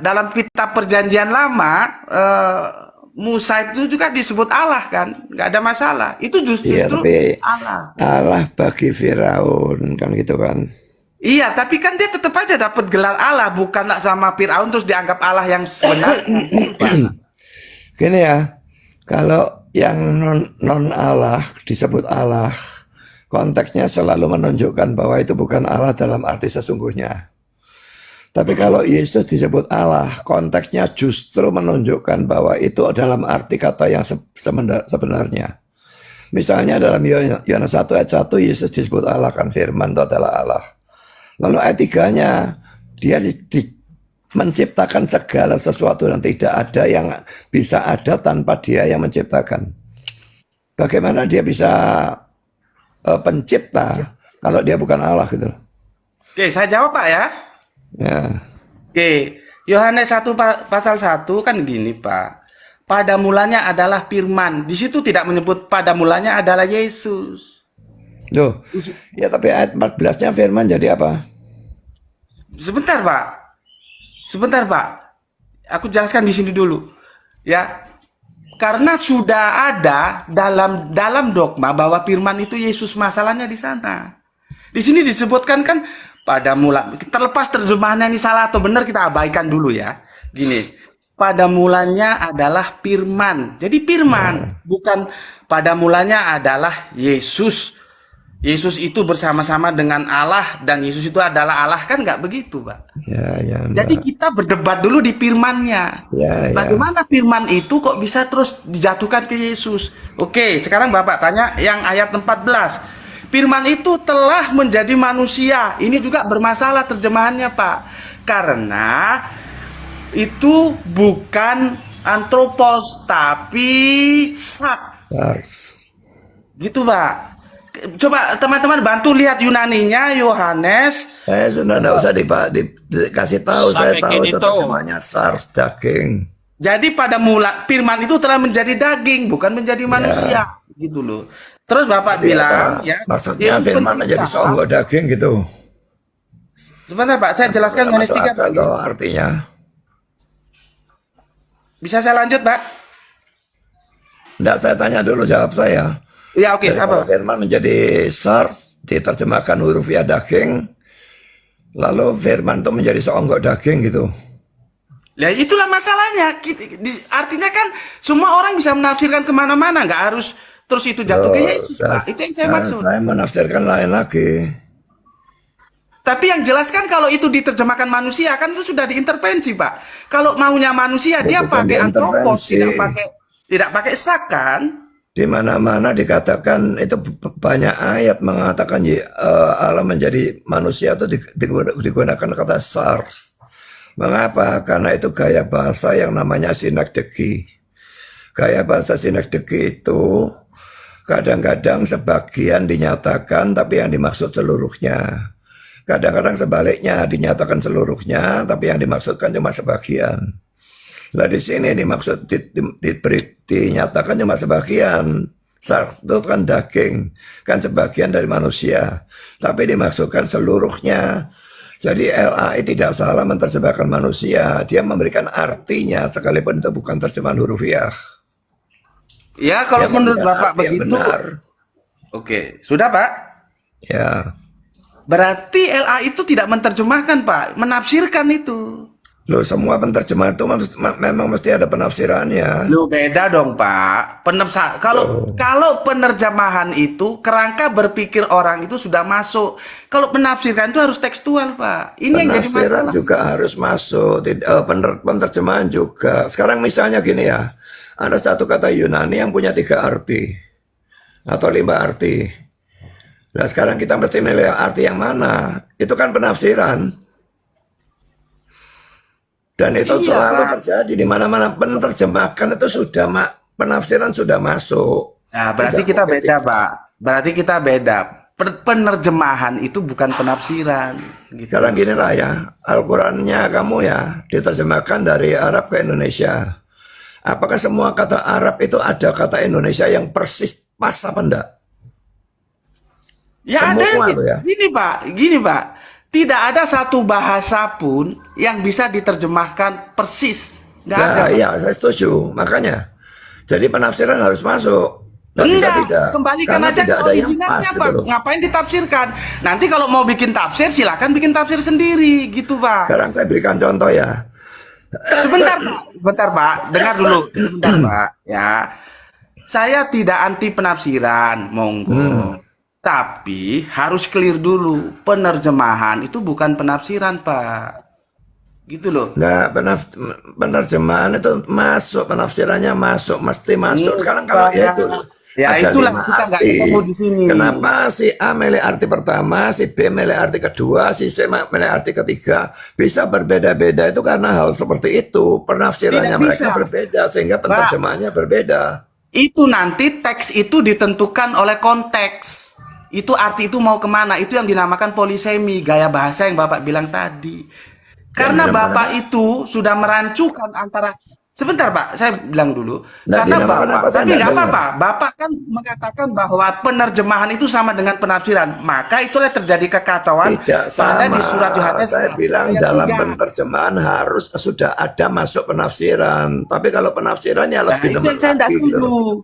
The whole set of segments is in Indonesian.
dalam kitab perjanjian lama, Musa itu juga disebut Allah kan, nggak ada masalah. Itu Iya, justru tapi Allah. Allah bagi Firaun kan gitu kan. Iya, tapi kan dia tetap aja dapat gelar Allah, bukan sama Firaun terus dianggap Allah yang sebenarnya gitu, Pak. Gini ya, kalau yang non Allah disebut Allah, konteksnya selalu menunjukkan bahwa itu bukan Allah dalam arti sesungguhnya. Tapi kalau Yesus disebut Allah, konteksnya justru menunjukkan bahwa itu dalam arti kata yang sebenarnya. Misalnya dalam Yohanes 1 ayat 1, Yesus disebut Allah kan, firman itu adalah Allah. Lalu ayat 3-nya, dia menciptakan segala sesuatu dan tidak ada yang bisa ada tanpa dia yang menciptakan. Bagaimana dia bisa pencipta kalau dia bukan Allah gitu. Oke, saya jawab Pak ya. Ya, Oke, Yohanes 1 pasal 1 kan gini Pak. Pada mulanya adalah firman. Di situ tidak menyebut pada mulanya adalah Yesus. loh, ya tapi ayat 14-nya firman jadi apa? Sebentar Pak. Sebentar Pak. Aku jelaskan di sini dulu. Ya. Karena sudah ada dalam dogma bahwa firman itu Yesus, masalahnya di sana. Di sini disebutkan kan pada mula, terlepas terjemahannya ini salah atau benar kita abaikan dulu ya. Gini, pada mulanya adalah firman. Jadi firman, bukan pada mulanya adalah Yesus. Yesus itu bersama-sama dengan Allah dan Yesus itu adalah Allah, kan nggak begitu, Pak. Ya, Jadi enggak. kita berdebat dulu di firmannya. Ya. Bagaimana firman itu kok bisa terus dijatuhkan ke Yesus? Oke, sekarang Bapak tanya yang ayat 14. Firman itu telah menjadi manusia. Ini juga bermasalah terjemahannya, Pak. Karena itu bukan antropos, tapi sak. Pars. Gitu, Pak. Coba teman-teman bantu lihat Yunaninya, Yohanes. Sudah enggak usah dikasih tahu, saya tahu itu itu. semuanya SARS daging. Jadi pada mula firman itu telah menjadi daging, bukan menjadi manusia, gitu loh. Terus Bapak Jadi bilang, apa? ya, Maksudnya Yesus firman menjadi pencipta. seonggok daging gitu. Sebentar Pak, saya jelaskan Nggak Yohanes masuk 3 akal Pak. Ya. loh artinya. Bisa saya lanjut Pak? Enggak, saya tanya dulu, jawab saya. Ya oke, Jadi kalau apa? firman menjadi SARS, diterjemahkan hurufiah daging, lalu firman itu menjadi seonggok daging gitu. Ya itulah masalahnya. Artinya kan semua orang bisa menafsirkan kemana-mana, nggak harus terus itu jatuh ke Loh, Yesus Pak. Itu yang saya maksud. saya menafsirkan lain lagi. Tapi yang jelas kan kalau itu diterjemahkan manusia kan itu sudah diintervensi Pak. Kalau maunya manusia dia Bukan pakai antropos, diintervensi. tidak pakai sak kan? Di mana-mana dikatakan itu banyak ayat mengatakan Allah menjadi manusia itu digunakan kata SARS. Mengapa? Karena itu gaya bahasa yang namanya sinekdeki. Gaya bahasa sinekdeki itu kadang-kadang sebagian dinyatakan tapi yang dimaksud seluruhnya. Kadang-kadang sebaliknya dinyatakan seluruhnya tapi yang dimaksudkan cuma sebagian. Lah di sini dimaksud dinyatakan cuma sebagian. SARS itu kan daging, kan sebagian dari manusia. Tapi dimaksudkan seluruhnya. Jadi LAI tidak salah menerjemahkan manusia. Dia memberikan artinya sekalipun itu bukan terjemahan hurufiah. Ya Dia kalau menurut memberikan Bapak arti yang begitu, benar. oke, sudah Pak. Ya. Berarti LA itu tidak menerjemahkan Pak, menafsirkan itu. Loh, semua penterjemahan itu memang mesti ada penafsirannya. Lu beda dong Pak. Kalau penerjemahan itu kerangka berpikir orang itu sudah masuk. Kalau penafsirkan itu harus tekstual Pak. Ini yang jadi Penafsiran masalah. juga harus masuk, penerjemahan juga. Sekarang misalnya gini ya, ada satu kata Yunani yang punya 3 arti atau 5 arti. Nah sekarang kita mesti milih arti yang mana. Itu kan penafsiran. Dan itu Iya selalu Pak. terjadi di mana-mana penerjemahkan itu sudah penafsiran sudah masuk. Nah, berarti Tidak kita mungkin beda Pak. Berarti kita beda. Penerjemahan itu bukan penafsiran. Gitu. Sekarang gini lah ya, Al-Qurannya kamu ya diterjemahkan dari Arab ke Indonesia. Apakah semua kata Arab itu ada kata Indonesia yang persis pas apa enggak? Ya ada Semua yang tuh ya. gini Pak, gini Pak. Tidak ada satu bahasa pun yang bisa diterjemahkan persis. Nggak ada. Nah, iya, saya setuju. Makanya, jadi penafsiran harus masuk. Nggak bisa Enggak, tidak. kembalikan Karena aja ke tidak ada yang pas originalnya, gitu Pak. loh. Ngapain ditafsirkan? Nanti kalau mau bikin tafsir, silakan bikin tafsir sendiri, gitu, Pak. Sekarang saya berikan contoh ya. Sebentar, Pak. Sebentar, Pak. Dengar dulu. Sebentar, Pak. Ya. Saya tidak anti penafsiran, monggo. Tapi harus clear dulu. Penerjemahan itu bukan penafsiran, Pak. Gitu loh. Nah, penerjemahan itu masuk, penafsirannya masuk, mesti masuk. Sekarang kalau Pak. itu Ya, ada itulah 5 kita nggak arti. ketemu di sini. Kenapa si A milih arti pertama, si B milih arti kedua, si C milih arti ketiga? Bisa berbeda-beda itu karena hal seperti itu. Penafsirannya Tidak mereka bisa. berbeda sehingga penerjemahannya berbeda. Itu nanti teks itu ditentukan oleh konteks. Itu arti itu mau kemana? Itu yang dinamakan polisemi, gaya bahasa yang Bapak bilang tadi. Karena dinamakan Bapak itu sudah merancukan antara. Sebentar, Pak, saya bilang dulu. Nah, Karena dinamakan apa? Bapak, Saya tapi nggak nggak dengar. apa-apa. Bapak kan mengatakan bahwa penerjemahan itu sama dengan penafsiran. Maka itulah terjadi kekacauan Tidak pada di sama. surat Yohanes Saya bilang ayat dalam 3. penerjemahan harus sudah ada masuk penafsiran. Tapi kalau penafsirannya Nah, lebih itu lemah yang saya tidak lagi gitu setuju. loh.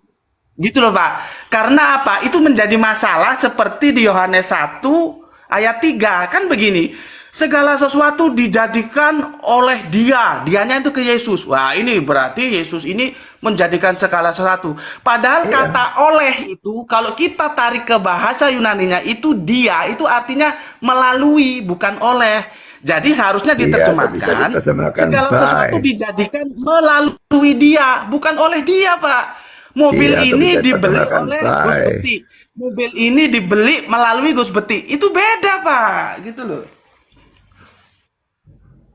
Gitu loh, Pak. Karena apa? Itu menjadi masalah seperti di Yohanes 1 ayat 3. Kan begini. Segala sesuatu dijadikan oleh dia. Dianya itu ke Yesus. Wah, ini berarti Yesus ini menjadikan segala sesuatu. Padahal Iya. kata oleh itu, kalau kita tarik ke bahasa Yunaninya, itu dia. Itu artinya melalui, bukan oleh. Jadi seharusnya Iya, itu bisa diterjemahkan. diterjemahkan Segala sesuatu by. dijadikan melalui dia. Bukan oleh dia, Pak. Mobil Iya, itu ini bisa dibeli diterjemahkan oleh by. Gus Beti. Mobil ini dibeli melalui Gus Beti. Itu beda, Pak. Gitu loh.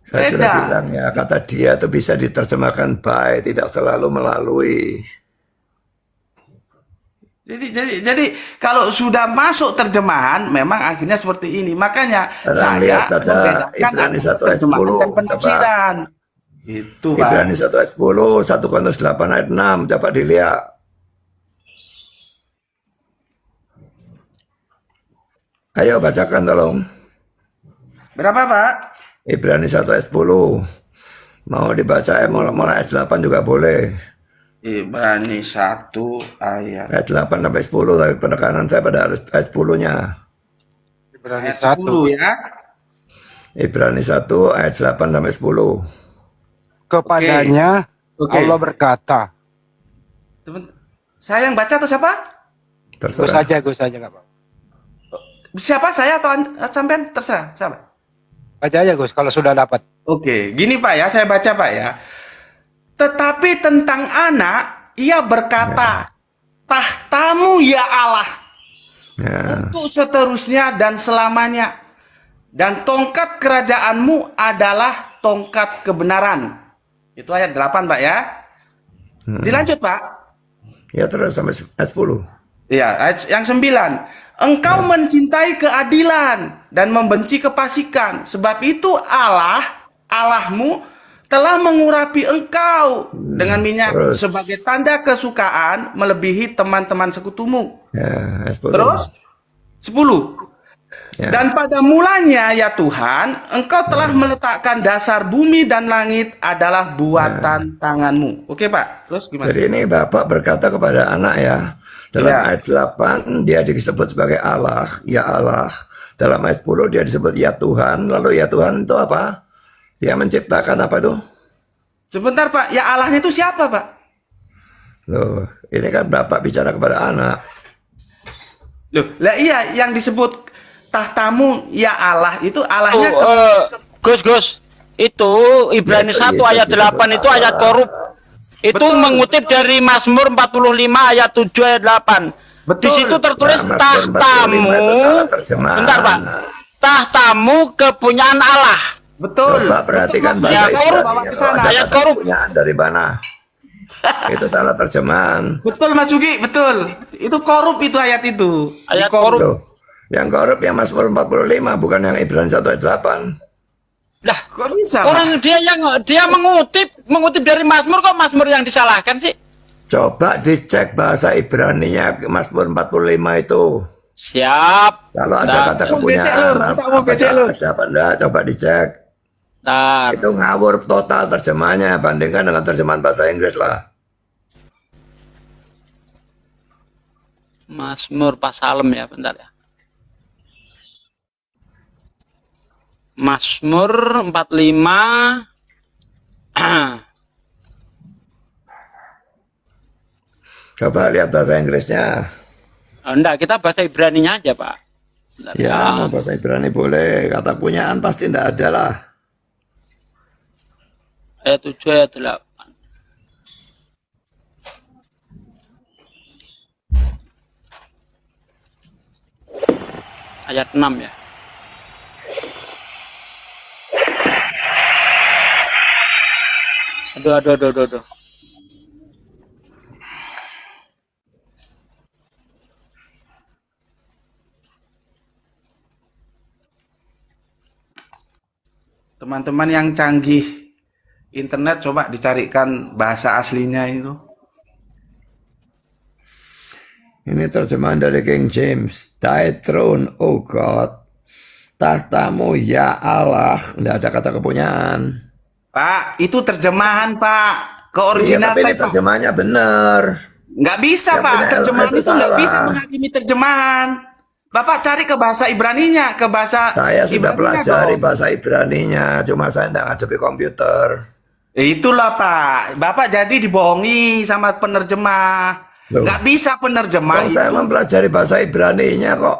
Saya sudah Beda. bilang ya, kata dia itu bisa diterjemahkan by, tidak selalu melalui. Jadi kalau sudah masuk terjemahan, memang akhirnya seperti ini. Makanya Sekarang saya lihat saja membedakan Ibrani antara 1 ayat terjemahan 10. dan Coba penafsiran. Itu, Pak. Ibrani 1 ayat 10, 1 Korintus 8 ayat 6. Coba dilihat. Ayo bacakan tolong. Berapa, Pak? Ibrani 1 ayat 10. Mau dibaca mulai ayat 8 juga boleh. Ibrani 1 ayat Ayat 8 sampai 10, tapi penekanan saya pada ayat 10-nya. Ibrani ayat 1. 10 ya. Ibrani 1 ayat 8 sampai 10. Kepadanya Oke. Allah berkata. Saya yang baca atau siapa? Terserah. Gus aja nggak apa-apa. Siapa, saya atau sampean? Terserah, siapa? Baca aja Gus kalau sudah dapat. Oke, gini Pak ya, saya baca Pak ya. Tetapi tentang anak, ia berkata, tahtamu ya Allah, Ya. untuk seterusnya dan selamanya. Dan tongkat kerajaanmu adalah tongkat kebenaran. Itu ayat 8 Pak ya. Dilanjut Pak. Ya terus sampai ayat 10. Iya, ayat yang 9. Engkau mencintai keadilan dan membenci kefasikan. Sebab itu Allahmu telah mengurapi engkau dengan minyak terus. sebagai tanda kesukaan melebihi teman-teman sekutumu. Ya, ayat 10. Terus 10. Ya. Dan pada mulanya ya Tuhan, engkau telah meletakkan dasar bumi dan langit adalah buatan tanganmu. Oke Pak, terus gimana? Jadi ini Bapak berkata kepada anak ya. Dalam Ya. ayat 8 dia disebut sebagai Allah, ya Allah. Dalam ayat 10 dia disebut ya Tuhan. Lalu ya Tuhan itu apa? Dia menciptakan apa itu? Sebentar Pak, ya Allahnya itu siapa Pak? Loh, ini kan Bapak bicara kepada anak. Loh, lah iya yang disebut tahtamu ya Allah itu Allahnya Gus, itu Ibrani Ya, 1 Yesus ayat 8 itu disebut ayat Allah. korup. Itu Betul. mengutip dari Mazmur 45 ayat 7 ayat 8. Betul. Di situ tertulis Nah, Mazmur 45 tahtamu. itu salah terjemahan. Bentar, Pak. Tahtamu kepunyaan Allah. betul. Coba perhatikan Betul, Mas. bahasa Saya Ibrani. bawa ke Kalau sana. ada Ayat kata korup. kepunyaan dari mana? Itu salah terjemahan. Betul Mas Yugi, betul. Itu korup itu ayat itu. Ayat Di korup. korup. Loh, yang korup yang Mazmur 45 bukan yang Ibrani 1 ayat 8. Lah, Kok bisa? Pak? orang dia mengutip dari Mazmur, kok Mazmur yang disalahkan sih? Coba dicek bahasa Ibraninya Mazmur 45 itu. Siap. Kalau ada Bentar, kata Mau becek, kepunyaan, Lur. Kita mau becek, Lur. ada apa enggak? Coba dicek. bentar. Itu ngawur total terjemahannya, bandingkan dengan terjemahan bahasa Inggris lah. Mazmur Pasalem ya, bentar ya. Mazmur 45. Coba lihat bahasa Inggrisnya. Oh, enggak, kita bahasa Ibraninya aja, Pak. Bentar Ya, mau bahasa Ibrani boleh. Kata punyaan pasti enggak ada lah. Ayat 7, ayat 8. Ayat 6 ya. Aduh. Teman-teman yang canggih internet coba dicarikan bahasa aslinya itu. Ini terjemahan dari King James. Thy throne, O God. Tahtamu, ya Allah. Enggak ada kata kepunyaan. Pak, itu terjemahan, Pak. Ke Iya, original tapi ini type, Pak. terjemahannya benar. Nggak bisa, Yang Pak. punya Terjemahan itu itu nggak salah. bisa menghakimi terjemahan. Bapak cari ke bahasa Ibraninya, ke bahasa Saya sudah Ibraninya pelajari dong. bahasa Ibraninya, cuma saya enggak ngadepi komputer. Itulah, Pak. Bapak jadi dibohongi sama penerjemah. Loh. Nggak bisa penerjemah Kok saya itu. mempelajari bahasa Ibraninya kok.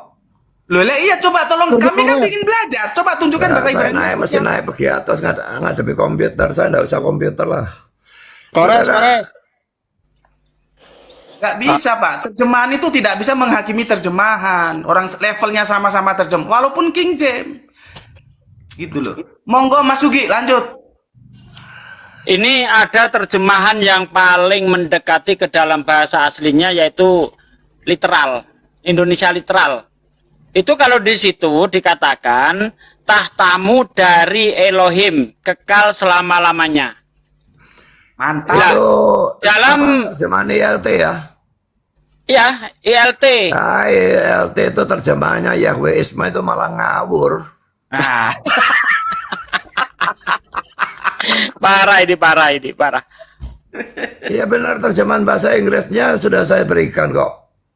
Loh, iya coba tolong. Kami kan ingin belajar. Coba tunjukkan Ya, bahasa saya Ibrani. mesti naik pergi atas ngadepi komputer. Saya enggak usah komputer lah. Kores. Nggak bisa, Pak. Terjemahan itu tidak bisa menghakimi terjemahan. Orang levelnya sama-sama terjem. Walaupun King James. Gitu loh. Monggo Mas Sugi, lanjut. Ini ada terjemahan yang paling mendekati ke dalam bahasa aslinya, yaitu literal, Indonesia literal. Itu kalau di situ dikatakan tahtamu dari Elohim kekal selama-lamanya. Mantap. Ya. Itu Dalam- terjemahan ILT ya. Ya, ILT. Nah, ILT itu terjemahannya Yahweh Isma itu malah ngawur. Nah, Parah ini. Iya benar, terjemahan bahasa Inggrisnya sudah saya berikan kok.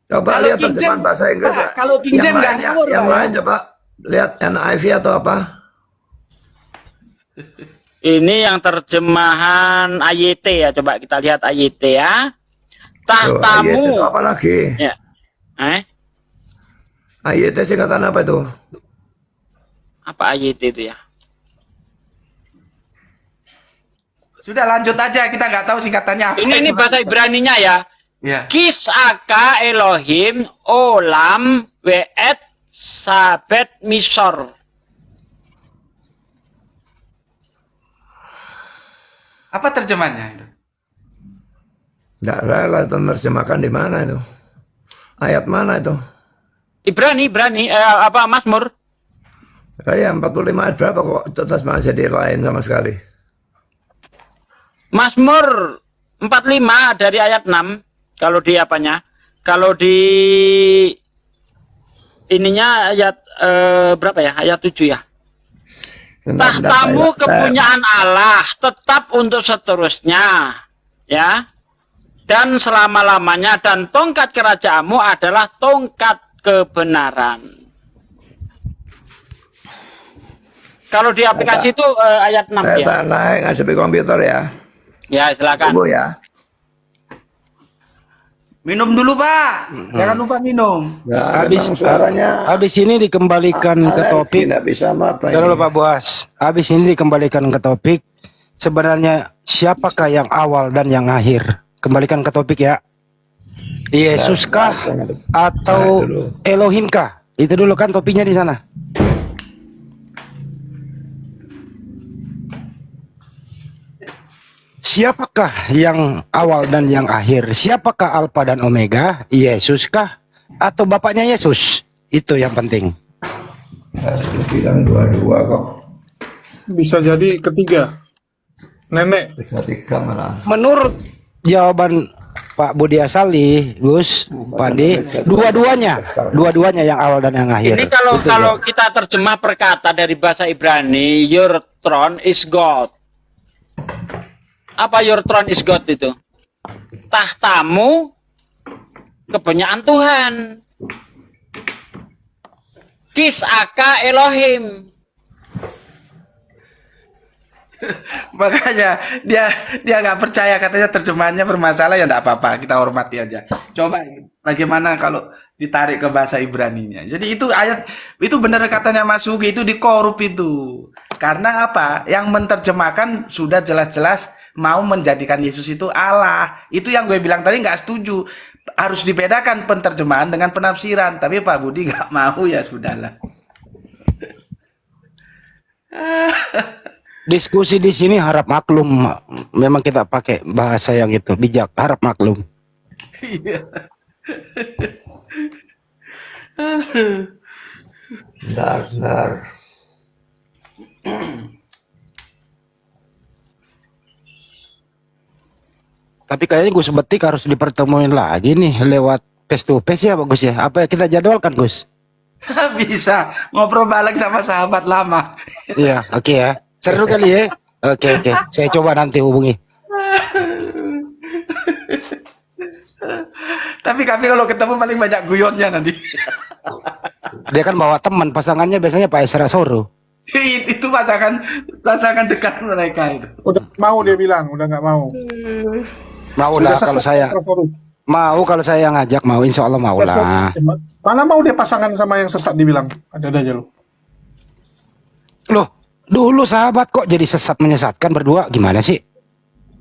Coba Kalau lihat King terjemahan James, bahasa Inggris. Pak, kalau King James nggak lainnya- ngawur, yang Pak, lain ya. coba lihat NIV atau apa. Ini yang terjemahan AYT ya, coba kita lihat AYT ya. Tuh, AYT itu Tahtamu. apa lagi? Ya. AYT singkatan apa itu? Apa AYT itu ya? sudah lanjut aja. Kita nggak tahu singkatannya apa. Ini Coba. bahasa Ibraninya ya. Ya. Kisaka Elohim Olam Weet Sabet Misor. Apa terjemahnya itu? Nggak salah, terjemahkan di mana itu? Ayat mana itu? Ibrani, apa Mazmur? Kayak 45 ayat berapa kok terjemahan jadi lain sama sekali. Mazmur 45 dari ayat 6. Kalau di apanya? Kalau di ininya ayat berapa ya? Ayat 7 ya. Tahtamu kepunyaan Allah tetap untuk seterusnya, ya. Dan selama-lamanya, dan tongkat kerajaanmu adalah tongkat kebenaran. Kalau di aplikasi itu ayat 6 Saya ya. tak naik ngadepi komputer ya. Ya, silakan. Tunggu ya. Minum dulu, Pak. Jangan lupa minum. Ya, Habis memang suaranya habis ini dikembalikan ke topik. tidak bisa apa Bentar dulu Pak Boas. Habis ini dikembalikan ke topik. Sebenarnya siapakah yang awal dan yang akhir? Kembalikan ke topik ya. Yesuskah atau Elohimkah? Itu dulu kan topiknya di sana. Siapakah yang awal dan yang akhir? Siapakah Alfa dan Omega? Yesuskah atau bapaknya Yesus? Itu yang penting. bilang dua-dua kok. Bisa jadi ketiga. Nenek. Tiga-tiga malah. Menurut jawaban Pak Budi Asali, Gus, Pak Andi, dua-duanya yang awal dan yang akhir. Ini kalau Betul, kalau Pak? kita terjemah perkata dari bahasa Ibrani, your throne is God. Apa your throne is God itu? Tahtamu kepunyaan Tuhan. Kisaka Elohim. Makanya dia nggak percaya, katanya terjemahannya bermasalah, ya enggak apa-apa, kita hormati aja. Coba bagaimana kalau ditarik ke bahasa Ibraninya. Jadi itu ayat itu benar katanya Mas Sugi, itu dikorup itu. Karena apa? Yang menerjemahkan sudah jelas-jelas mau menjadikan Yesus itu Allah. Itu yang gue bilang tadi, nggak setuju. Harus dibedakan penerjemahan dengan penafsiran. Tapi Pak Budi nggak mau, ya sudahlah. Diskusi di sini harap maklum. Memang kita pakai bahasa yang itu, bijak, harap maklum. Iya. Benar. Tapi kayaknya Gus Betik harus dipertemuin lagi nih lewat face to face ya, Gus ya. Apa kita jadwalkan, Gus? Bisa ngobrol balik sama sahabat lama. Iya, oke ya. Seru kali ya. Oke. Saya coba nanti hubungi. Tapi kami kalau ketemu paling banyak guyonnya nanti. Dia kan bawa teman, pasangannya biasanya Pak Esra Soro. Itu pasangan dekat mereka itu. Udah mau dia bilang, udah nggak mau. Mau Udah lah kalau sesat saya Esra Forum. mau kalau saya ngajak mau, insya Allah mau lah. Mana mau dia pasangan sama yang sesat dibilang? Ada aja lu. Loh, dulu sahabat kok jadi sesat menyesatkan berdua, gimana sih?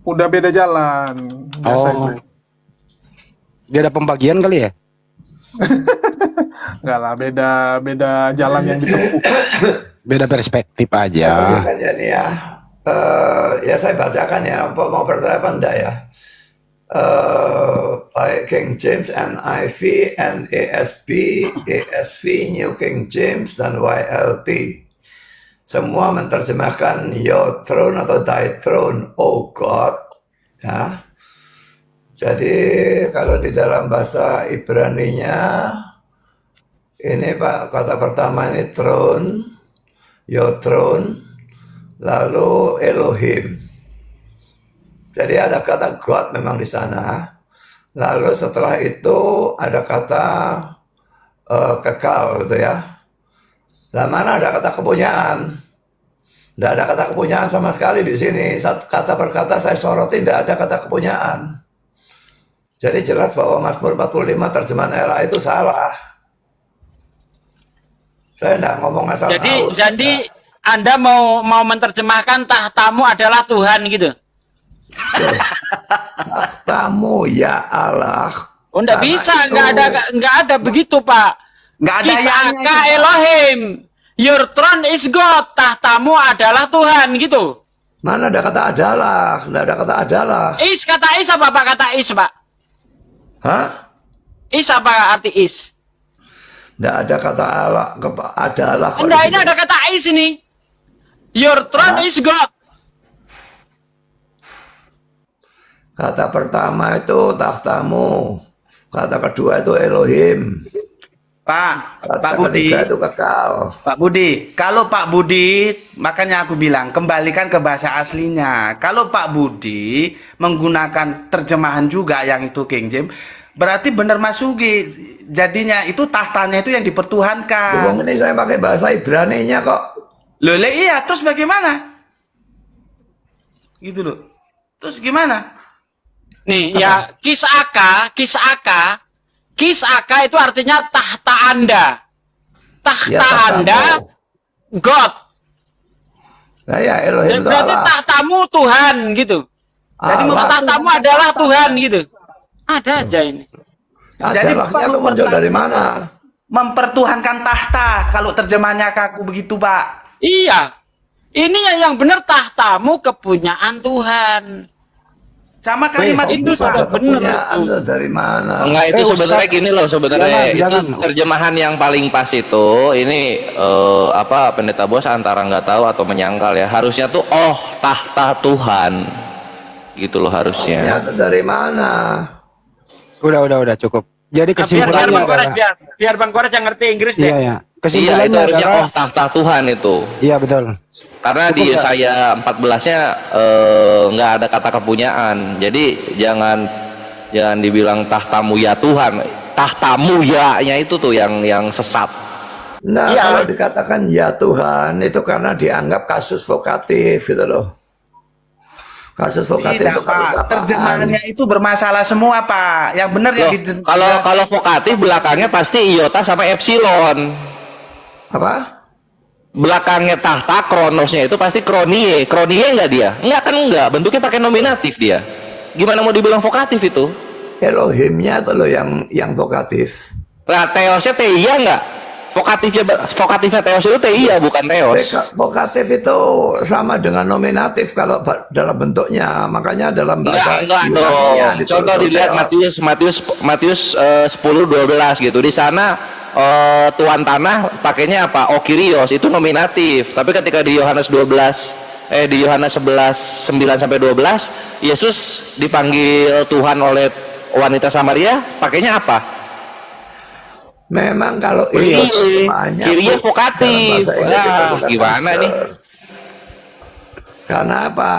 Udah beda jalan. Biasa Oh. itu. Dia ada pembagian kali ya? Enggak lah, beda jalan yang ditempuh. Beda perspektif aja. Makanya nih ya, ya saya bacakan ya, mau percaya apa enggak ya. Baik King James, NIV, NASB, ESV, New King James, dan YLT. Semua menerjemahkan your throne atau thy throne, oh God. Ya. Jadi kalau di dalam bahasa Ibraninya, ini Pak, kata pertama ini throne, your throne, lalu Elohim. Jadi ada kata God memang di sana. Lalu setelah itu ada kata kekal gitu ya. Lah mana ada kata kepunyaan? Tidak ada kata kepunyaan sama sekali di sini. Satu kata per kata saya soroti, tidak ada kata kepunyaan. Jadi jelas bahwa Mazmur 45 terjemahan era itu salah. Saya tidak ngomong asal tahu. Jadi Anda mau menerjemahkan tahtamu adalah Tuhan gitu. Tahtamu ya Allah. Oh, enggak Karena bisa, itu- enggak ada begitu, Pak. Nggak ada Kisaka yang Elohim. Your throne is God. Tahtamu adalah Tuhan gitu. Mana ada kata adalah? Tidak ada kata adalah. Is, kata is apa Pak? Kata is, Pak. Hah? Is apa arti is? Tidak ada kata Allah, adalah. kok Enggak, di ini situ. ada kata is ini. Your throne is God. Kata pertama itu tahtamu. Kata kedua itu Elohim. Pak Kata Budi. ketiga itu kekal. Pak Budi, kalau Pak Budi, makanya aku bilang kembalikan ke bahasa aslinya. Kalau Pak Budi menggunakan terjemahan juga yang itu King James, berarti benar Mas Sugi. Jadinya itu tahtanya itu yang dipertuhankan. Ngomong ini saya pakai bahasa Ibrani-nya kok. Loh, iya, terus bagaimana? Gitu loh. Terus gimana? Nih, ya kisaka itu artinya tahta Anda. Tahta Ya, tahtamu. Anda God. Nah ya Elohim itu Berarti Allah. tahtamu Tuhan gitu. Jadi Allah. tahtamu adalah Tuhan gitu. Ada aja ini. Jadi Adalahnya itu muncul dari mana? Mempertuhankan tahta, kalau terjemahannya kaku begitu, Pak. Iya. Ini yang benar tahtamu kepunyaan Tuhan. Sama kalimat Kok itu, bisa Pak. ada bener kepunyaan itu. itu dari mana? Enggak, itu sebenarnya Ustaz, gini loh, sebenarnya itu jangan. terjemahan yang paling pas itu ini apa pendeta bos antara nggak tahu atau menyangkal ya. Harusnya tuh tahta Tuhan gitu loh harusnya. Ternyata dari mana? Udah cukup. Jadi Nah, biar kesimpulannya Bang Kores, adalah biar Bang Kores yang ngerti Inggris deh. iya ya. Iya, itu Kesimpulannya harusnya adalah tahta Tuhan itu. iya betul. Karena di Cukup nggak? Yesaya 14-nya nggak ada kata kepunyaan. Jadi jangan dibilang tahtamu ya Tuhan. Tahtamu ya-nya itu tuh yang sesat. Nah, Iya. kalau dikatakan ya Tuhan itu karena dianggap kasus vokatif gitu loh. Kasus vokatif Tidak, itu kasus Pak. apaan? Terjemahannya itu bermasalah semua, Pak. Yang benar yang Loh, kalau vokatif belakangnya pasti iota sama epsilon. Apa? Belakangnya tahta kronosnya itu pasti kronie. Kronie enggak dia? Enggak kan enggak. Bentuknya pakai nominatif dia. Gimana mau dibilang vokatif itu? Elohimnya itu loh yang vokatif. Nah, teosnya teia enggak? Vokatifnya teos itu teia bukan teos. Vokatif itu sama dengan nominatif kalau dalam bentuknya. Makanya dalam bahasa Enggak Yunani-nya dong. ditulis Contoh dilihat theos. Matius 10:12 gitu. Di sana tuan tanah pakainya apa? Okirios itu nominatif. Tapi ketika di Yohanes 11 9 sampai 12 Yesus dipanggil Tuhan oleh wanita Samaria pakainya apa? Memang kalau Kyrie, itu semuanya Kyrie dalam vokatif. bahasa Inggris itu Wah, bukan gimana user. nih? Karena apa?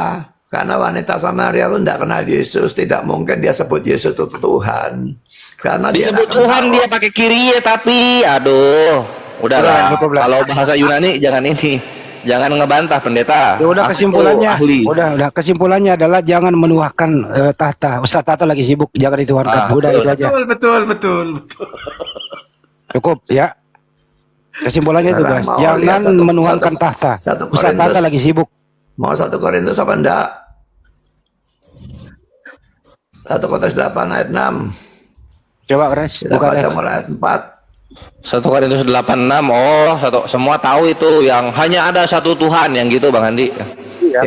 Karena wanita Samaria itu tidak kenal Yesus, tidak mungkin dia sebut Yesus itu Tuhan. Karena dia Disebut nggak Tuhan kenal. dia pakai Kyrie tapi aduh, udahlah. Cukup lah. Kalau bahasa Yunani jangan ini. Jangan ngebantah pendeta. Ya udah Aku kesimpulannya, ahli. udah kesimpulannya adalah jangan menuahkan tahta. Ustaz Tahta lagi sibuk, jangan dituhankan. Ah, Udah betul. itu aja. betul. Cukup ya. Kesimpulannya itu Sekarang guys, mau jangan lihat menuhankan tahta. satu Ustaz Tahta Korintus. lagi sibuk. Mau 1 Korintus apa enggak? 1 Korintus 8 ayat 6. Coba Res, Kita buka baca Res. mulai ayat 4. 1 Korintus 8:6. Oh, semua tahu itu yang hanya ada satu Tuhan yang gitu Bang Andi. Ya.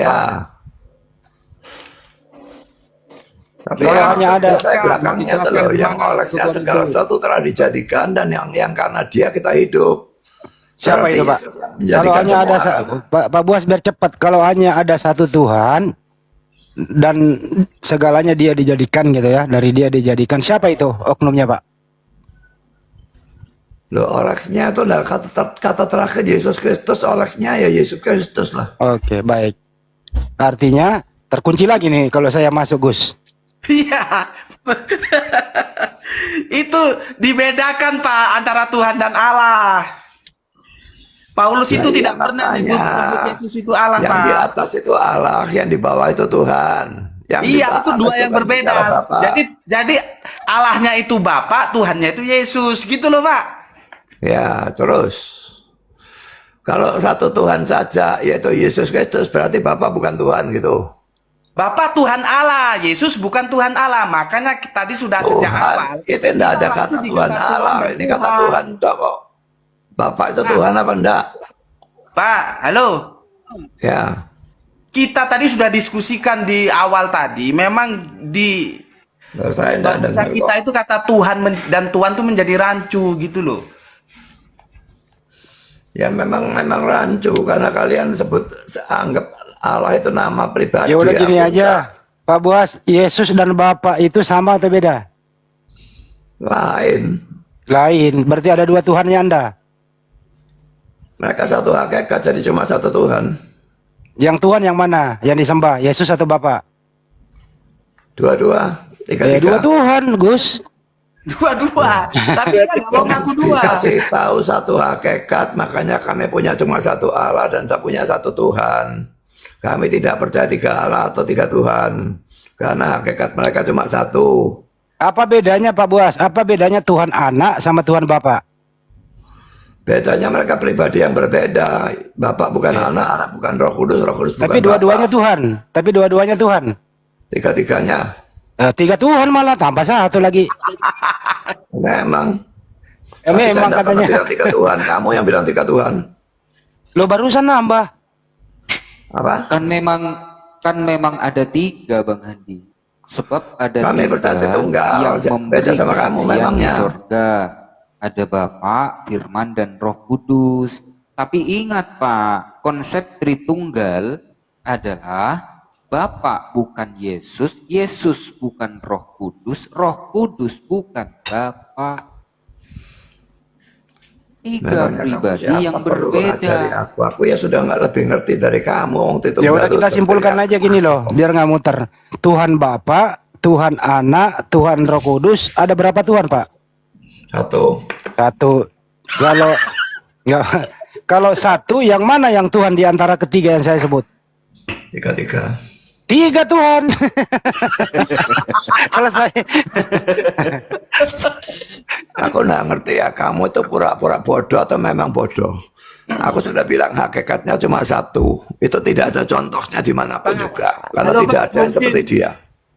Tapi Kalau yang hanya ada- saya Mau belakangnya itu dijelaskan loh, di yang mana olehnya itu segala Korintus? sesuatu telah dijadikan dan yang karena dia kita hidup. Siapa Berarti itu Pak? Yesus yang Kalau menjadikan hanya ada semua. Pak Buas biar cepat. Kalau hanya ada satu Tuhan dan segalanya dia dijadikan gitu ya, dari dia dijadikan. Siapa itu oknumnya Pak? Loh, olehnya itu adalah kata terakhir Yesus Kristus, olehnya ya Yesus Kristus lah. Oke, baik. Artinya terkunci lagi nih kalau saya masuk Gus. Iya. Itu dibedakan, Pak, antara Tuhan dan Allah. Paulus itu Nah, iya, tidak pernah makanya. menyebut Yesus itu Allah, Yang di Pak. atas itu Allah, yang di bawah itu Tuhan. Yang di Iya, itu atas dua yang kan berbeda. bicara Bapa. Jadi Allahnya itu Bapa, Tuhannya itu Yesus, gitu loh, Pak. Ya, terus kalau satu Tuhan saja yaitu Yesus Kristus berarti Bapa bukan Tuhan gitu. Bapa Tuhan Allah, Yesus bukan Tuhan Allah. Makanya tadi sudah sejak awal. Tuhan, itu tidak ada Allah kata itu Tuhan dikatakan Allah. Tuhan Ini dan kata Tuhan enggak kok. Bapak itu Tuhan apa enggak? Pak, halo. Ya, Kita tadi sudah diskusikan di awal tadi. Memang di loh, saya enggak bangsa dengar kita kok. itu kata Tuhan dan Tuhan itu menjadi rancu gitu loh. Ya memang rancu karena kalian anggap Allah itu nama pribadi. Ya udah gini aku aja. Pak Buas, Yesus dan Bapa itu sama atau beda? lain. Lain. Berarti ada dua Tuhannya Anda. Mereka satu hakikat jadi cuma satu Tuhan. Yang Tuhan yang mana? Yang disembah, Yesus atau Bapa? Dua-dua, Ya tiga-tiga. dua Tuhan, Gus. Dua-dua. Tapi dia nggak mau ngaku dua. Dikasih tahu satu hakikat, makanya kami punya cuma satu Allah dan saya punya satu Tuhan. Kami tidak percaya tiga Allah atau tiga Tuhan, karena hakikat mereka cuma satu. Apa bedanya Pak Buas? Apa bedanya Tuhan Anak sama Tuhan Bapa? Bedanya mereka pribadi yang berbeda. Bapak bukan anak, anak bukan Roh Kudus bukan Tapi dua-duanya Bapa. Tuhan. Tapi dua-duanya Tuhan. Tiga-tiganya. Tiga Tuhan malah tambah satu lagi. Memang. Emang Tapi saya tidak pernah katanya. bilang tiga Tuhan. Kamu yang bilang tiga Tuhan. Lo barusan nambah. Apa? Kan memang ada tiga Bang Handi. Sebab ada Kami tiga berarti tunggal. yang memberi Beda sama kamu kesaksian di memangnya. surga. Ada Bapa, Firman dan Roh Kudus. Tapi ingat Pak, konsep Tritunggal adalah Bapa bukan Yesus, Yesus bukan Roh Kudus bukan Bapa. Tiga Memangnya kamu pribadi siapa yang perlu ngajari berbeda. aku ya sudah nggak lebih ngerti dari kamu. Waktu itu Ya udah baru kita simpulkan teriak. aja gini loh, biar nggak muter. Tuhan Bapa, Tuhan Anak, Tuhan Roh Kudus. Ada berapa Tuhan, Pak? Satu. Satu. Kalau nggak, kalau satu, yang mana yang Tuhan di antara ketiga yang saya sebut? Tiga. Tiga Tuhan. Selesai. Aku nggak ngerti ya, kamu itu pura-pura bodoh atau memang bodoh. Aku sudah bilang hakikatnya cuma satu. Itu tidak ada contohnya dimanapun juga. Karena Halo, tidak Pak, ada yang mungkin. seperti dia.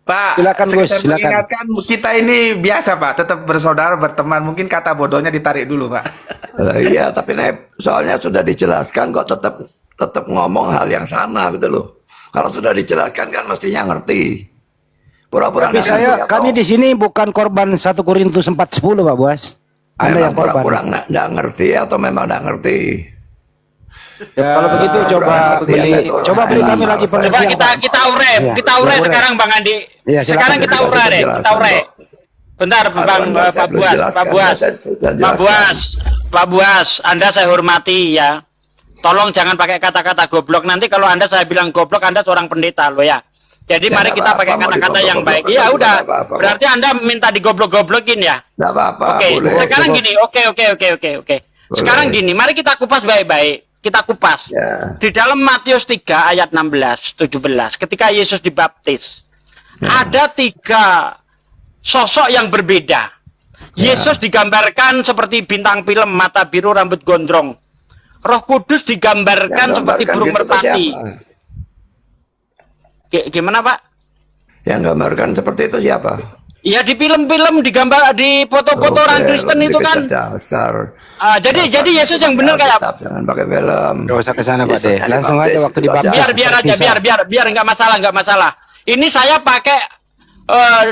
Pak, Silakan, Gus, sekedar silakan. mengingatkan kita ini biasa Pak, tetap bersaudara, berteman. Mungkin kata bodohnya ditarik dulu Pak. Iya, tapi soalnya sudah dijelaskan kok tetap ngomong hal yang sama gitu loh. Kalau sudah dijelaskan kan mestinya ngerti. Pura-pura Tapi nggak ngerti atau kami di sini bukan korban 1 Korintus 4:10, Pak Bos. Anda memang yang korban. pura-pura nggak ngerti atau memang nggak ngerti. Kalau begitu coba beri kami lagi Coba pengertian. Pak. kita ure, Iya, kita ure ure. sekarang Bang Andi. Iya, silakan. Sekarang kita Sudah ure deh, dijelaskan kita ure. kok. Bentar Bang Saya belum Pak Buas, jelaskan, Pak Buas. saya sudah Pak jelaskan. Buas, Pak Buas, Anda saya hormati ya. Tolong jangan pakai kata-kata goblok. Nanti kalau Anda saya bilang goblok, Anda seorang pendeta loh ya. Jadi Ya, mari nggak kita apa-apa, pakai mau kata-kata yang baik. digoblok-goblok Iya juga udah. nggak apa-apa kok. Berarti Anda minta digoblok-goblokin ya. Nggak apa-apa, Oke, boleh. sekarang gini. Oke. Sekarang gini, mari kita kupas baik-baik. Kita kupas. Ya. Di dalam Matius 3 ayat 16, 17, ketika Yesus dibaptis, ada 3 sosok yang berbeda. Yesus digambarkan seperti bintang film, mata biru, rambut gondrong. Roh Kudus digambarkan Yang seperti gambarkan burung gitu tuh merpati. siapa? Gimana Pak? Yang gambarkan seperti itu siapa? Ya di film-film digambar, di foto-foto orang Kristen itu kan. Dasar. Jadi Yesus yang benar kayak Alkitab, jangan pakai film. Gak usah ke sana, Pak Yesus deh. yang Langsung dibaptis, aja waktu itu dibaptis. aja. biar nggak masalah. Ini saya pakai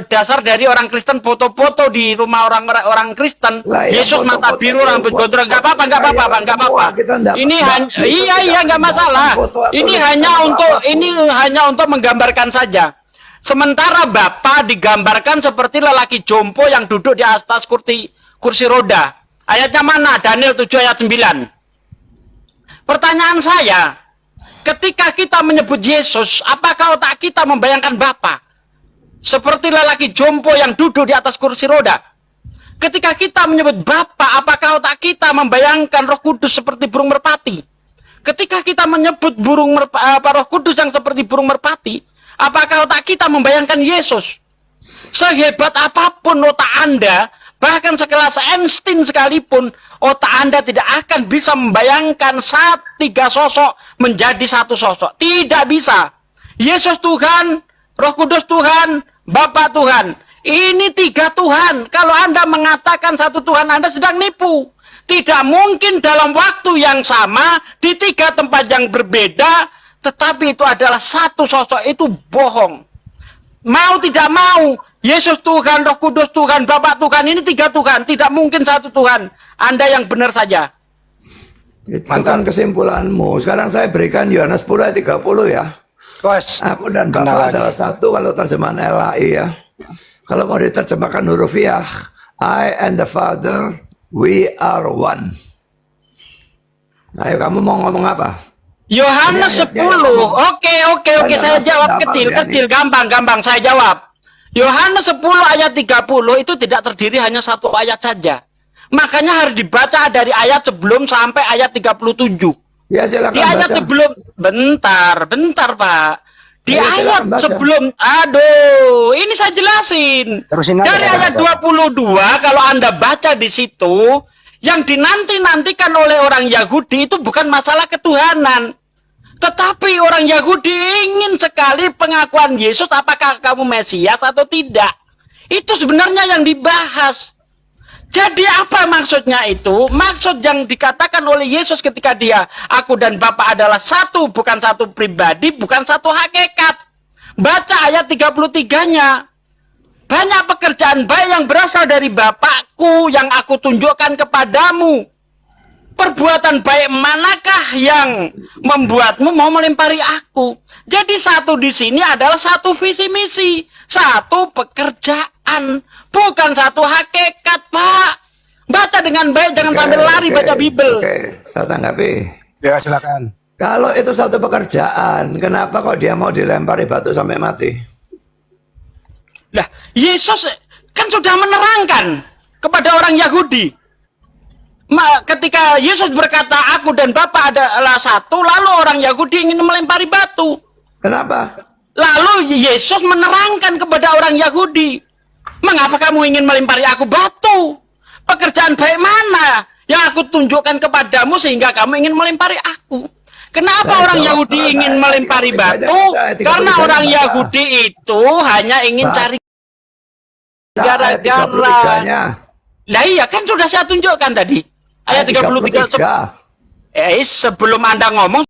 dasar dari orang Kristen, foto-foto di rumah orang Kristen. Lah, ya, Yesus mata foto-foto biru, itu rambut buat- gondrong, nggak apa-apa, kayak orang semua, kita nggak- Ini nggak- hanya itu iya tidak nggak masalah. foto atau Ini lukisan hanya atau untuk apapun. menggambarkan saja. Sementara Bapa digambarkan seperti lelaki jompo yang duduk di atas kursi roda. Ayatnya mana? Daniel 7 ayat 9. Pertanyaan saya, ketika kita menyebut Yesus, apakah otak kita membayangkan Bapa seperti lelaki jompo yang duduk di atas kursi roda? Ketika kita menyebut Bapa, apakah otak kita membayangkan Roh Kudus seperti burung merpati? Ketika kita menyebut Roh Kudus yang seperti burung merpati, apakah otak kita membayangkan Yesus? Sehebat apapun otak Anda, bahkan sekelas Einstein sekalipun, otak Anda tidak akan bisa membayangkan 3 sosok menjadi 1 sosok. Tidak bisa. Yesus Tuhan, Roh Kudus Tuhan, Bapa Tuhan. Ini 3 Tuhan. Kalau Anda mengatakan 1 Tuhan, Anda sedang nipu. Tidak mungkin dalam waktu yang sama, di 3 tempat yang berbeda, tetapi itu adalah 1 sosok. Itu bohong. Mau tidak mau, Yesus Tuhan, Roh Kudus Tuhan, Bapa Tuhan, ini 3 Tuhan. Tidak mungkin 1 Tuhan. Anda yang benar saja. Itu kan kesimpulanmu. Sekarang saya berikan Yohanes 10 ayat 30 ya. Bos, Aku dan Kenal Bapa lagi. adalah satu kalau terjemahan LAI ya. Kalau mau diterjemahkan hurufiah, I and the Father, we are one. Ayo kamu mau ngomong apa? Yohanes Ini 10. ayatnya Oke. Saya Yohanes jawab apa kecil, ya, kecil, gampang saya jawab. Yohanes 10 ayat 30 itu tidak terdiri hanya 1 ayat saja. Makanya harus dibaca dari ayat sebelum sampai ayat 37. Ya silakan Di ayat baca. sebelum, bentar Pak. Di Ayo, ayat silakan baca. sebelum, aduh, ini saya jelasin. Terusin aja, Dari Pak. ayat 22, kalau Anda baca di situ, yang dinanti-nantikan oleh orang Yahudi itu bukan masalah ketuhanan. Tetapi orang Yahudi ingin sekali pengakuan Yesus, apakah kamu Mesias atau tidak. Itu sebenarnya yang dibahas. Jadi apa maksudnya itu? Maksud yang dikatakan oleh Yesus ketika dia, aku dan Bapa adalah satu, bukan satu pribadi, bukan satu hakikat. Baca ayat 33-nya. Banyak pekerjaan baik yang berasal dari Bapakku yang aku tunjukkan kepadamu. Perbuatan baik manakah yang membuatmu mau melempari aku? Jadi satu di sini adalah satu visi misi, satu pekerjaan, bukan satu hakikat, Pak. Baca dengan baik, jangan sambil lari baca Bible. Oke, saya tanggapi. Ya, silakan. Kalau itu satu pekerjaan, kenapa kok dia mau dilempari batu sampai mati? Lah, Yesus kan sudah menerangkan kepada orang Yahudi. Ketika Yesus berkata, aku dan Bapa adalah satu, lalu orang Yahudi ingin melempari batu. Kenapa? Lalu Yesus menerangkan kepada orang Yahudi, mengapa kamu ingin melempari aku batu? Pekerjaan baik mana yang aku tunjukkan kepadamu sehingga kamu ingin melempari aku? Kenapa orang Yahudi ingin melempari batu? Karena orang Yahudi itu hanya ingin cari gara-gara. Lah iya kan sudah saya tunjukkan tadi. Ayat 33. Sebelum Anda ngomong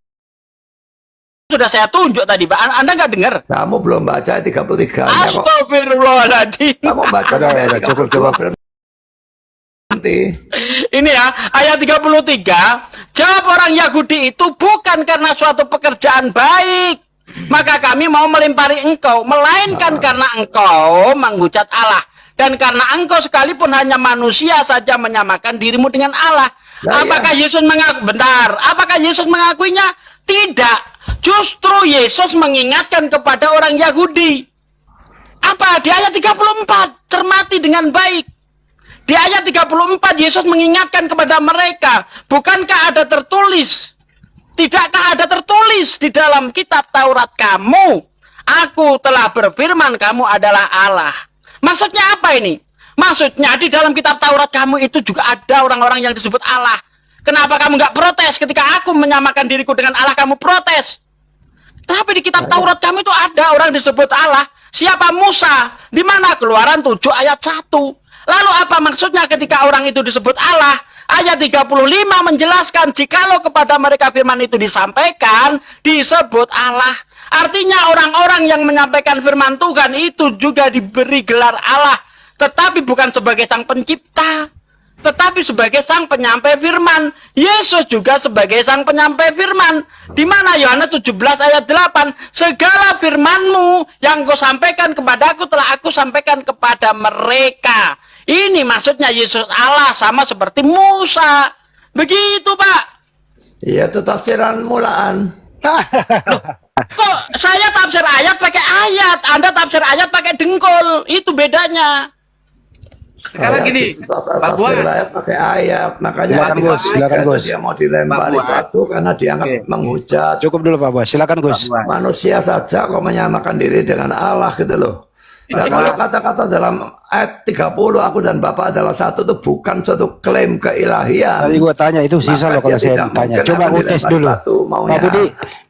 sudah saya tunjuk tadi, Pak. Anda nggak dengar? Kamu belum baca 33-nya kok. Astagfirullahaladzim. Kamu baca sampai 33 nanti. Ini ya, ayat 33. Jawab orang Yahudi itu, bukan karena suatu pekerjaan baik maka kami mau melempari engkau, melainkan karena engkau menghujat Allah. Dan karena engkau sekalipun hanya manusia saja menyamakan dirimu dengan Allah. Nah, apakah ya. Yesus apakah Yesus mengakuinya? Tidak. Justru Yesus mengingatkan kepada orang Yahudi. Apa? Di ayat 34. Cermati dengan baik. Di ayat 34 Yesus mengingatkan kepada mereka. Bukankah ada tertulis? Tidakkah ada tertulis di dalam kitab Taurat kamu? Aku telah berfirman kamu adalah Allah. Maksudnya apa ini? Maksudnya di dalam kitab Taurat kamu itu juga ada orang-orang yang disebut Allah. Kenapa kamu nggak protes ketika aku menyamakan diriku dengan Allah, kamu protes? Tapi di kitab Taurat kamu itu ada orang disebut Allah. Siapa? Musa. Di mana? Keluaran 7 ayat 1. Lalu apa maksudnya ketika orang itu disebut Allah? Ayat 35 menjelaskan jikalau kepada mereka firman itu disampaikan, disebut Allah. Artinya orang-orang yang menyampaikan firman Tuhan itu juga diberi gelar Allah. Tetapi bukan sebagai sang pencipta, tetapi sebagai sang penyampai firman. Yesus juga sebagai sang penyampai firman. Di mana Yohanes 17 ayat 8, segala firmanmu yang kau sampaikan kepadaku telah aku sampaikan kepada mereka. Ini maksudnya Yesus Allah sama seperti Musa. Begitu, Pak. Iya, itu tafsiran mulaan. Kok saya tafsir ayat pakai ayat, Anda tafsir ayat pakai dengkul, itu bedanya. Sekarang gini, Pak Tafsir Buas. ayat pakai ayat, makanya Silakan, Gus. Silakan, Gus. dia mau dilempari Pak Buas. batu karena dianggap Oke. menghujat. Cukup dulu Pak Bos. Silakan Gus. Manusia saja kok menyamakan diri dengan Allah gitu loh. Nah, kalau kata-kata dalam ayat 30 aku dan Bapa adalah satu itu bukan suatu klaim keilahian. Tadi gua tanya itu sisa Maka loh kalau dia saya tidak ditanya. mungkin Coba akan aku tes dilempari dulu. batu maunya.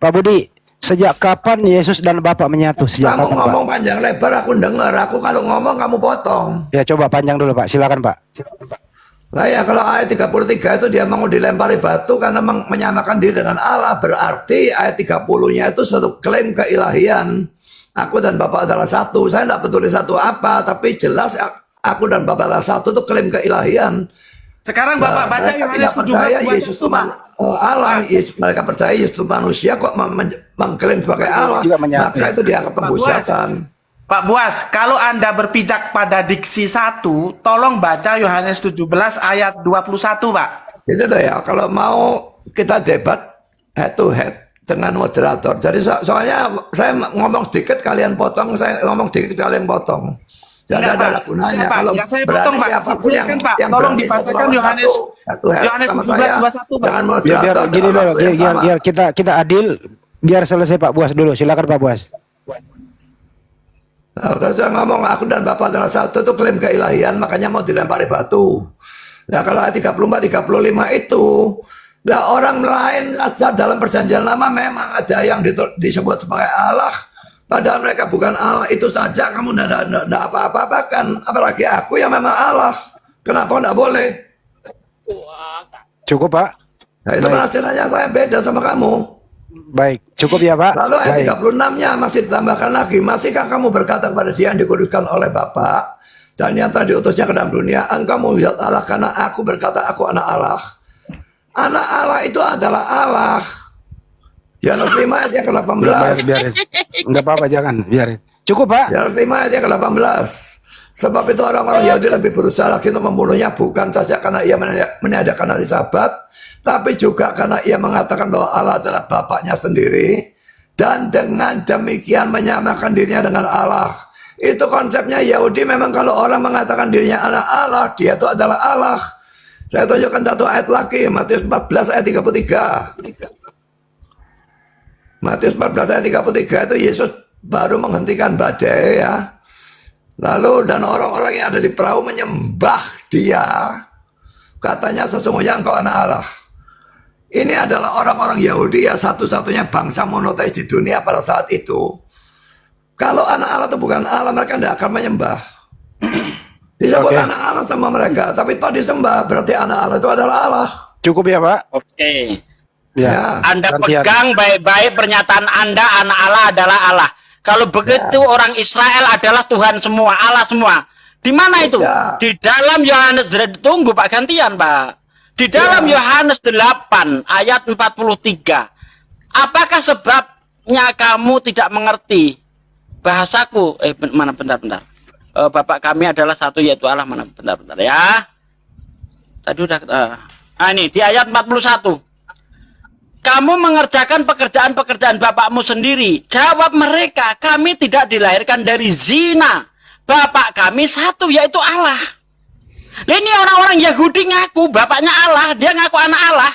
Pak Budi, sejak kapan Yesus dan Bapa menyatu? Sejak Kamu kapan, Pak? ngomong panjang lebar aku dengar. Aku kalau ngomong kamu potong. Ya coba panjang dulu Pak. Silakan Pak. Nah ya kalau ayat 33 itu dia mau dilempari batu karena menyamakan diri dengan Allah. Berarti ayat 30-nya itu suatu klaim keilahian. Aku dan Bapa adalah satu. Saya tidak peduli satu apa. Tapi jelas aku dan Bapa adalah satu itu klaim keilahian. Sekarang Bapak baca mereka Yohanes tidak percaya 17 Yesus itu Allah. Mereka percaya Yesus itu manusia kok mengklaim sebagai Allah. juga menyatu. Maka itu dianggap penghujatan. Pak Buas, kalau Anda berpijak pada diksi 1, tolong baca Yohanes 17 ayat 21, Pak. Itu tuh ya, kalau mau kita debat head to head dengan moderator. Jadi soalnya saya ngomong sedikit kalian potong, saya ngomong sedikit kalian potong. Jadi Enggak, ada Pak. gunanya. Enggak, Pak. Kalau Enggak, saya berani potong, Pak. siapapun Silakan, Pak. yang Tolong berani dibacakan satu lawan Yohanes- satu, head to head Yohanes sama 17, saya, 21, Pak. dengan Biar moderator gini dengan dulu, waktu yang sama. biar kita adil, biar selesai Pak Buas dulu. Silakan Pak Buas. Nah, terus saya ngomong aku dan Bapak adalah satu itu klaim keilahian, makanya mau dilempari batu. Nah kalau ayat 34, 35 itu, nah orang lain dalam perjanjian lama memang ada yang disebut sebagai Allah, padahal mereka bukan Allah. Itu saja kamu tidak apa-apa-apakan, apalagi aku yang memang Allah. Kenapa tidak boleh? Cukup Pak. Nah itu penafsirannya saya beda sama kamu. Baik, cukup ya Pak. Lalu ayat Baik. 36-nya masih ditambahkan lagi. Masihkah kamu berkata kepada dia yang dikuduskan oleh Bapa dan yang telah diutusnya ke dalam dunia, engkau menghujat Allah karena aku berkata aku anak Allah. Anak Allah itu adalah Allah. Yohanes 5 ayat yang ke-18. Biarin. Enggak apa-apa, jangan, biarin. Cukup, Pak. Yohanes 5 ayat yang ke-18. Sebab itu orang-orang Yahudi lebih berusaha lagi untuk membunuhnya, bukan saja karena ia meniadakan hari Sabat, tapi juga karena ia mengatakan bahwa Allah adalah Bapaknya sendiri, dan dengan demikian menyamakan dirinya dengan Allah. Itu konsepnya Yahudi. Memang kalau orang mengatakan dirinya anak Allah, dia itu adalah Allah. Saya tunjukkan satu ayat lagi, Matius 14 ayat 33. Matius 14 ayat 33 itu Yesus baru menghentikan badai ya. Lalu dan orang-orang yang ada di perahu menyembah dia. Katanya sesungguhnya engkau anak Allah. Ini adalah orang-orang Yahudi ya, satu-satunya bangsa monoteis di dunia pada saat itu. Kalau anak Allah itu bukan Allah, mereka tidak akan menyembah. Disebut anak Allah sama mereka, tapi toh disembah, berarti anak Allah itu adalah Allah. Cukup ya, Pak. Oke. Ya. Anda gantian. pegang baik-baik pernyataan Anda, anak Allah adalah Allah. Kalau begitu orang Israel adalah Tuhan semua, Allah semua. Di mana itu? Ya. Di dalam Yohanes, tunggu Pak, gantian Pak. Di dalam Yohanes 8 ayat 43. Apakah sebabnya kamu tidak mengerti bahasaku? Mana bentar. Bapak kami adalah satu yaitu Allah. Mana bentar ya. Tadi udah ini di ayat 41. Kamu mengerjakan pekerjaan-pekerjaan bapakmu sendiri. Jawab mereka, kami tidak dilahirkan dari zina. Bapak kami satu, yaitu Allah. Ini orang-orang Yahudi ngaku bapaknya Allah, dia ngaku anak Allah.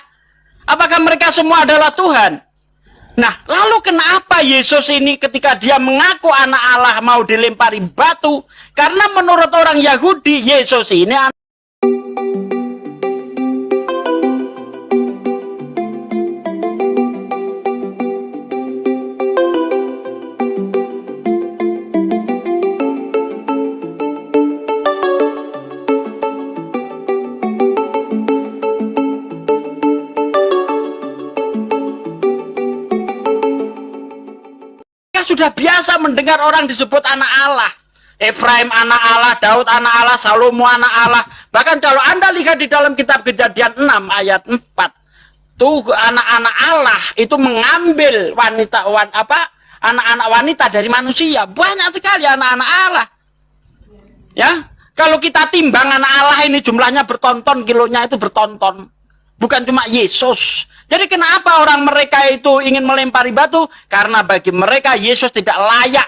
Apakah mereka semua adalah Tuhan? Nah, lalu kenapa Yesus ini ketika dia mengaku anak Allah mau dilempari batu? Karena menurut orang Yahudi, Yesus ini sudah biasa mendengar orang disebut anak Allah. Efraim anak Allah, Daud anak Allah, Salomo anak Allah. Bahkan kalau Anda lihat di dalam kitab Kejadian 6 ayat 4, tuh anak-anak Allah itu mengambil anak-anak wanita dari manusia. Banyak sekali anak-anak Allah. Ya, kalau kita timbang anak Allah ini jumlahnya bertonton, kilonya itu bertonton. Bukan cuma Yesus. Jadi kenapa orang mereka itu ingin melempari batu? Karena bagi mereka Yesus tidak layak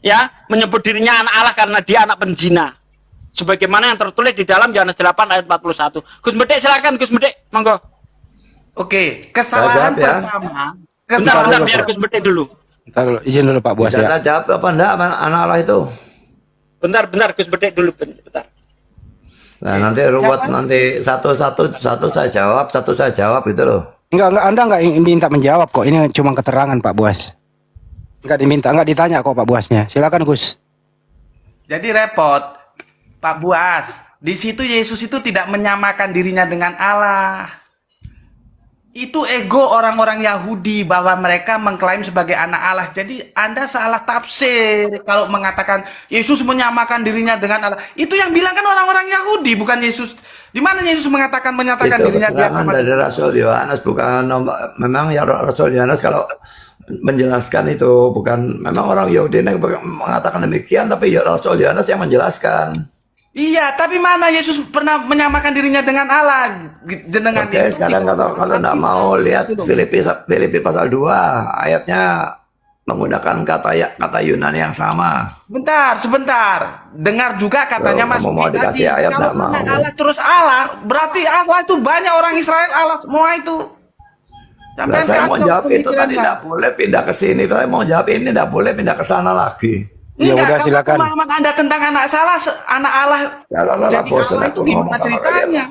ya menyebut dirinya anak Allah karena dia anak penzina. Sebagaimana yang tertulis di dalam Yohanes 8 ayat 41. Gus Medek silakan Gus Medek, monggo. Oke, kesalahan Saya jawab ya. pertama. Bentar, biar Gus Medek dulu. Bentar dulu, izin dulu Pak Buas Bisa ya. saya jawab apa enggak anak Allah itu? Bentar Gus Medek dulu bentar. Nah nanti ruwet, nanti satu saya jawab, satu saya jawab gitu loh. Enggak, Anda enggak minta menjawab kok. Ini cuma keterangan Pak Buas. Enggak ditanya kok Pak Buasnya. Silakan Gus. Jadi repot, Pak Buas. Di situ Yesus itu tidak menyamakan dirinya dengan Allah. Itu ego orang-orang Yahudi bahwa mereka mengklaim sebagai anak Allah. Jadi Anda salah tafsir kalau mengatakan Yesus menyamakan dirinya dengan Allah. Itu yang bilang kan orang-orang Yahudi, bukan Yesus. Di mana Yesus menyatakan Itu dirinya dia keterangan sama dari Rasul Yohanes, bukan memang ya Rasul Yohanes kalau menjelaskan itu bukan memang orang Yahudi yang mengatakan demikian, tapi ya Rasul Yohanes yang menjelaskan. Iya, tapi mana Yesus pernah menyamakan dirinya dengan Allah? Jenengan Oke, sekarang kalau tidak mau lihat Filipi pasal 2 ayatnya menggunakan kata Yunani yang sama. Sebentar. Dengar juga katanya Loh, Mas kamu mau Pi dikasih ayat, kalau nggak punya mau. Allah terus Allah, berarti Allah itu banyak orang Israel Allah semua itu. Nah, saya mau kacau jawab itu tadi pemikirannya. tidak boleh pindah ke sini. Saya mau jawab ini tidak boleh pindah ke sana lagi. Ya Enggak, udah, kalau silakan. pemahaman Anda tentang anak anak Allah. Kalau lah Jadi bosan Allah aku itu ngomong gimana sama ceritanya?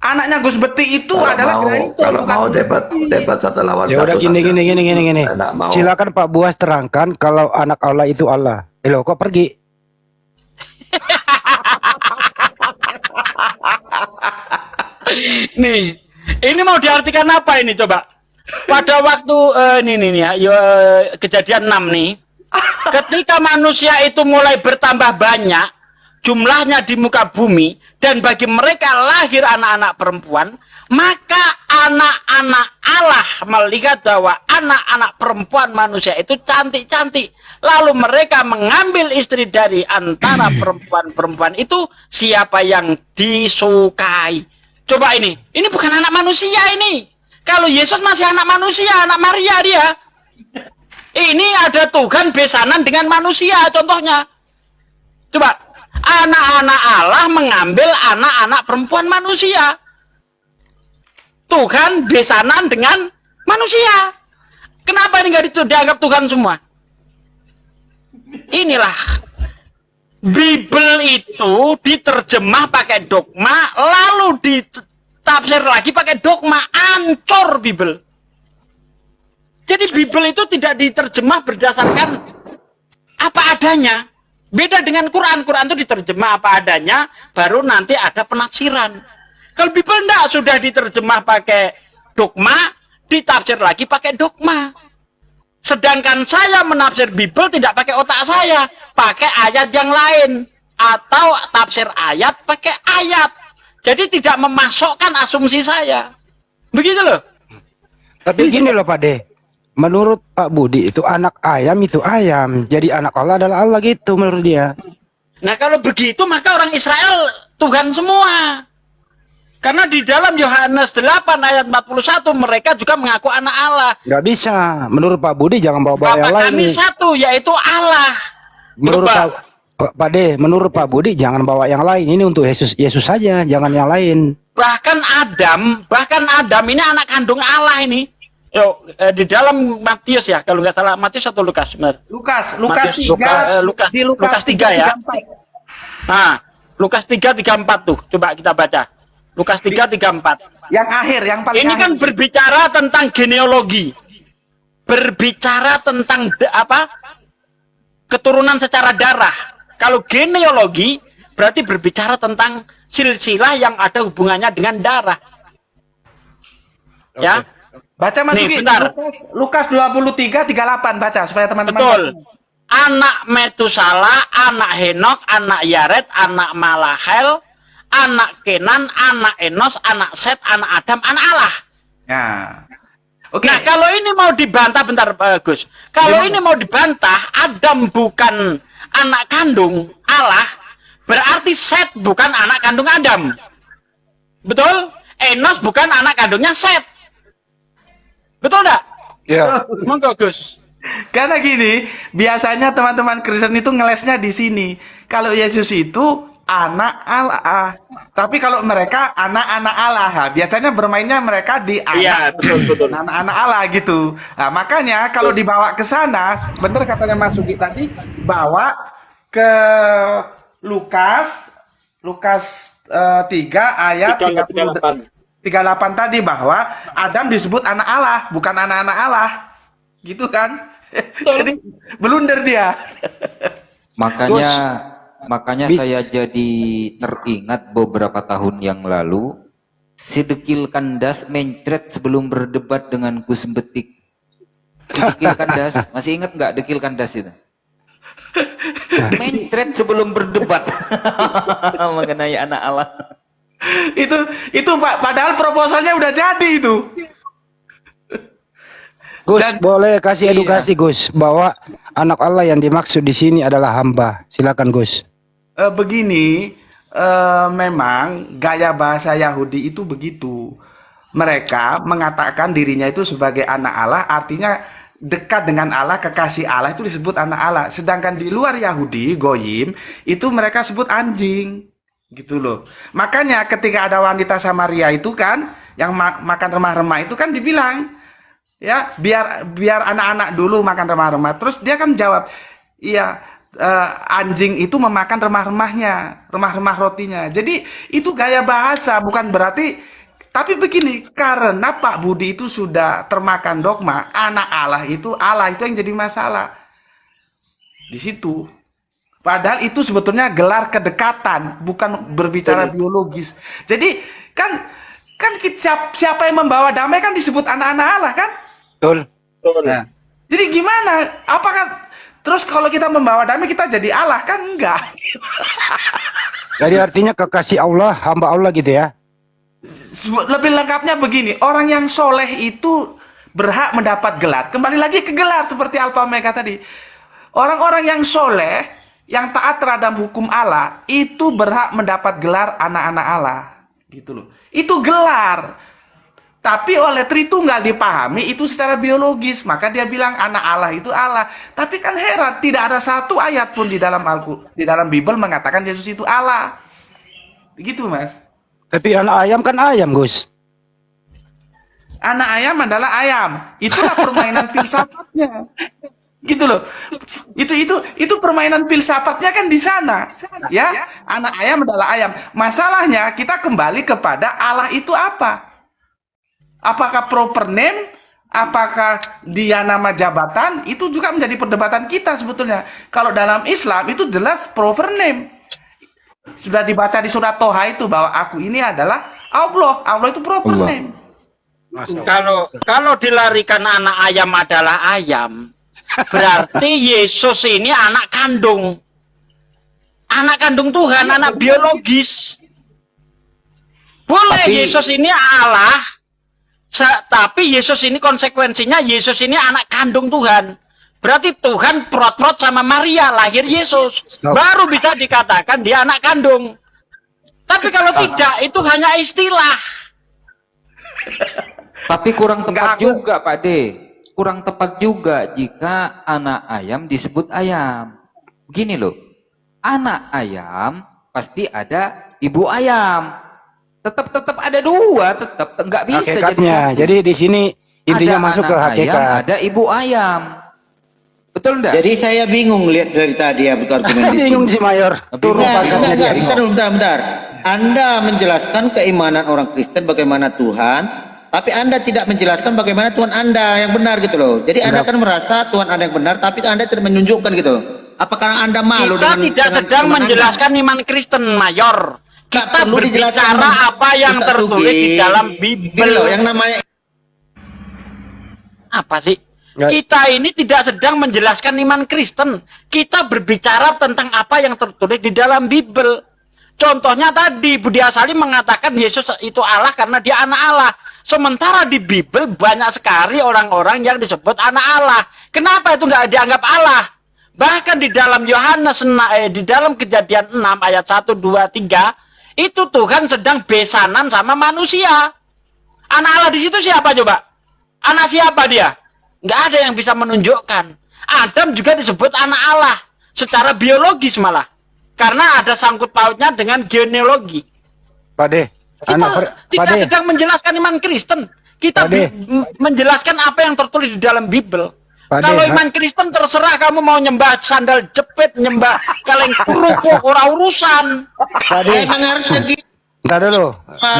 Anaknya Gus Beti itu Kalau adalah mau, Granito, kalau bukan mau Gus Beti. debat satu lawan Ya satu. udah gini. Saya nggak mau. Silakan Pak Buas terangkan kalau anak Allah itu Allah. Loh, kok pergi? Nih, ini mau diartikan apa ini coba? Pada waktu ini ya, kejadian 6 nih, ketika manusia itu mulai bertambah banyak, jumlahnya di muka bumi, dan bagi mereka lahir anak-anak perempuan, maka anak-anak Allah melihat bahwa anak-anak perempuan manusia itu cantik-cantik. Lalu mereka mengambil istri dari antara perempuan-perempuan itu, siapa yang disukai. Coba ini bukan anak manusia ini. Kalau Yesus masih anak manusia, anak Maria dia. Ini ada Tuhan besanan dengan manusia, contohnya. Coba, anak-anak Allah mengambil anak-anak perempuan manusia. Tuhan besanan dengan manusia. Kenapa ini nggak dianggap Tuhan semua? Inilah. Bible itu diterjemah pakai dogma, lalu ditafsir lagi pakai dogma, ancur Bible. Jadi Bible itu tidak diterjemah berdasarkan apa adanya. Beda dengan Quran. Quran itu diterjemah apa adanya, baru nanti ada penafsiran. Kalau Bible enggak, sudah diterjemah pakai dogma, ditafsir lagi pakai dogma. Sedangkan saya menafsir Bible tidak pakai otak saya, pakai ayat yang lain. Atau tafsir ayat pakai ayat. Jadi tidak memasukkan asumsi saya. Begitu loh. Tapi gini loh Pak De, menurut Pak Budi itu anak ayam itu ayam, jadi anak Allah adalah Allah gitu menurut dia. Nah kalau begitu maka orang Israel Tuhan semua. Karena di dalam Yohanes 8 ayat 41 mereka juga mengaku anak Allah. Nggak bisa. Menurut Pak Budi jangan bawa-bawa yang Bapa lain. kami nih. satu, yaitu Allah. Menurut Coba. Pak De, menurut Pak Budi jangan bawa yang lain. Ini untuk Yesus saja, jangan yang lain. Bahkan Adam ini anak kandung Allah ini. Yuk, di dalam Matius ya, kalau nggak salah Matius atau Lukas, benar. Lukas Matius, 3 di Lukas 3 ya. 34. Nah, Lukas 3:34 tuh, coba kita baca. Lukas 3:34. Yang akhir, yang paling Ini kan akhir. berbicara tentang genealogi. Berbicara tentang keturunan secara darah. Kalau genealogi berarti berbicara tentang silsilah yang ada hubungannya dengan darah. Ya. Baca Nih, masukin bentar. Lukas 23:38 baca supaya teman-teman. Betul. Anak Metusala, anak Henok, anak Yared, anak Malahel, anak Kenan, anak Enos, anak Set, anak Adam, anak Allah. Nah. Oke. Nah, kalau ini mau dibantah, bentar Gus. Kalau ini mau dibantah, Adam bukan anak kandung Allah, berarti Set bukan anak kandung Adam. Betul? Enos bukan anak kandungnya Set. Betul enggak? Ya. Monggo Gus. Karena gini, biasanya teman-teman Kristen itu ngelesnya di sini. Kalau Yesus itu anak Allah, tapi kalau mereka anak-anak Allah, biasanya bermainnya mereka di Iya, betul. anak-anak Allah gitu. Nah, makanya kalau dibawa ke sana, bener katanya Mas Sugi tadi, bawa ke Lukas 3 ayat 38 tadi bahwa Adam disebut anak Allah, bukan anak-anak Allah. Gitu kan? Jadi blunder dia. Makanya saya jadi teringat beberapa tahun yang lalu si Dekil Kandas mencret sebelum berdebat dengan Gus Betik. Si Dekil Kandas, masih ingat nggak Dekil Kandas itu? Mencret sebelum berdebat mengenai anak Allah. itu Pak, padahal proposalnya udah jadi itu. Gus, Dan- boleh kasih edukasi Gus bahwa anak Allah yang dimaksud di sini adalah hamba. Silakan Gus. Begini, memang gaya bahasa Yahudi itu begitu. Mereka mengatakan dirinya itu sebagai anak Allah, artinya dekat dengan Allah, kekasih Allah itu disebut anak Allah. Sedangkan di luar Yahudi, Goyim, itu mereka sebut anjing. Gitu loh. Makanya ketika ada wanita Samaria itu kan, yang makan remah-remah itu kan dibilang, ya biar anak-anak dulu makan remah-remah. Terus dia kan jawab, iya, anjing itu memakan remah-remahnya, remah-remah rotinya. Jadi itu gaya bahasa, bukan berarti. Tapi begini, karena Pak Budi itu sudah termakan dogma, anak Allah itu yang jadi masalah di situ. Padahal itu sebetulnya gelar kedekatan, bukan berbicara biologis. Jadi kan siapa yang membawa damai kan disebut anak-anak Allah kan? Betul. Nah, jadi gimana? Apakah terus kalau kita membawa damai kita jadi Allah kan? Enggak. Jadi artinya kekasih Allah, hamba Allah gitu ya. Lebih lengkapnya begini, orang yang soleh itu berhak mendapat gelar. Kembali lagi ke gelar seperti Alpha Omega tadi. Orang-orang yang soleh, yang taat terhadap hukum Allah, itu berhak mendapat gelar anak-anak Allah. Gitu loh. Itu gelar. Tapi oleh Tritunggal dipahami itu secara biologis. Maka dia bilang anak Allah itu Allah. Tapi kan heran, tidak ada satu ayat pun di dalam di dalam Bible mengatakan Yesus itu Allah. Begitu, Mas. Tapi anak ayam kan ayam, Gus. Anak ayam adalah ayam. Itulah permainan filsafatnya. Gitu loh. Itu permainan filsafatnya kan di sana. Ya, anak ayam adalah ayam. Masalahnya kita kembali kepada Allah itu apa? Apakah proper name? Apakah dia nama jabatan? Itu juga menjadi perdebatan kita sebetulnya. Kalau dalam Islam itu jelas proper name. Sudah dibaca di surat Toha itu bahwa aku ini adalah Allah. Allah itu proper name. Kalau dilarikan anak ayam adalah ayam, berarti Yesus ini anak kandung. Anak kandung Tuhan, anak biologis. Boleh Yesus ini Allah, tapi Yesus ini konsekuensinya Yesus ini anak kandung Tuhan. Berarti Tuhan prot-prot sama Maria, lahir Yesus. Baru bisa dikatakan dia anak kandung. Tapi kalau tidak, itu hanya istilah. Tapi kurang tepat juga, Pak D. Kurang tepat juga jika anak ayam disebut ayam. Begini loh, anak ayam pasti ada ibu ayam. Tetap ada dua, tetap nggak bisa jadi satu. Jadi di sini intinya masuk ke hakikat. Ayam, ada ibu ayam. Betul enggak? Jadi saya bingung lihat dari tadi ya betul argumen itu. Bingung si Mayor. Bentar. Anda menjelaskan keimanan orang Kristen bagaimana Tuhan, tapi Anda tidak menjelaskan bagaimana Tuhan Anda yang benar gitu loh. Jadi Anda kan merasa Tuhan Anda yang benar, tapi Anda tidak menunjukkan gitu. Apakah Anda malu kita tidak sedang menjelaskan iman Kristen, Mayor. Kita berbicara apa yang tertulis di dalam Bible. Yang namanya apa sih? Kita ini tidak sedang menjelaskan iman Kristen. Kita berbicara tentang apa yang tertulis di dalam Bible. Contohnya tadi Budi Asali mengatakan Yesus itu Allah karena dia anak Allah. Sementara di Bible banyak sekali orang-orang yang disebut anak Allah. Kenapa itu nggak dianggap Allah? Bahkan di dalam Yohanes di dalam Kejadian 6 ayat 1, 2, 3 itu Tuhan sedang besanan sama manusia. Anak Allah di situ siapa coba? Anak siapa dia? Nggak ada yang bisa menunjukkan. Adam juga disebut anak Allah secara biologis malah, karena ada sangkut pautnya dengan genealogi. Pak D, kita sedang menjelaskan iman Kristen. Kita menjelaskan apa yang tertulis di dalam Bible. Kalau iman Kristen terserah kamu mau nyembah sandal jepit, nyembah kaleng kerupuk, orang urusan. emang harusnya Entar dulu,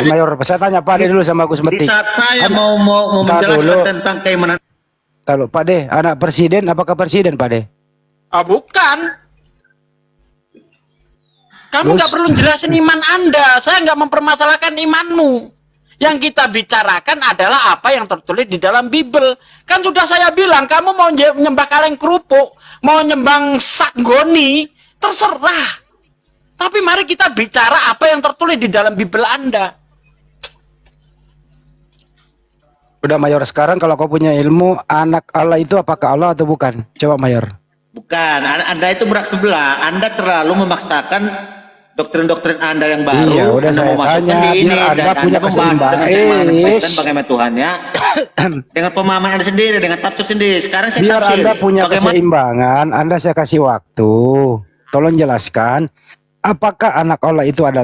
Mayor. Saya tanya Pak D dulu sama Gus Metik. saat saya mau menjelaskan tentang keimanan. Kalau Pak D, anak presiden, apakah presiden Pak D? Bukan. Kamu nggak perlu jelasin iman Anda. Saya nggak mempermasalahkan imanmu. Yang kita bicarakan adalah apa yang tertulis di dalam Bible. Kan sudah saya bilang, kamu mau nyembah kaleng kerupuk, mau nyembah sakgoni, terserah. Tapi mari kita bicara apa yang tertulis di dalam Bible Anda. Udah Mayor, sekarang kalau kau punya ilmu, anak Allah itu apakah Allah atau bukan? Coba Mayor. Bukan, Anda itu berak sebelah. Anda terlalu memaksakan doktrin-doktrin Anda yang baru. Iya, udah Anda saya memasukkan tanya, di ini biar Anda dan punya Anda membahas keseimbangan. dengan keimanan Kristen bagaimana Tuhannya dengan pemahaman Anda sendiri, dengan tafsir sendiri. Sekarang saya Biar tafsir. Anda punya Bagaimana keseimbangan, Anda saya kasih waktu. Tolong jelaskan, apakah anak Allah itu adalah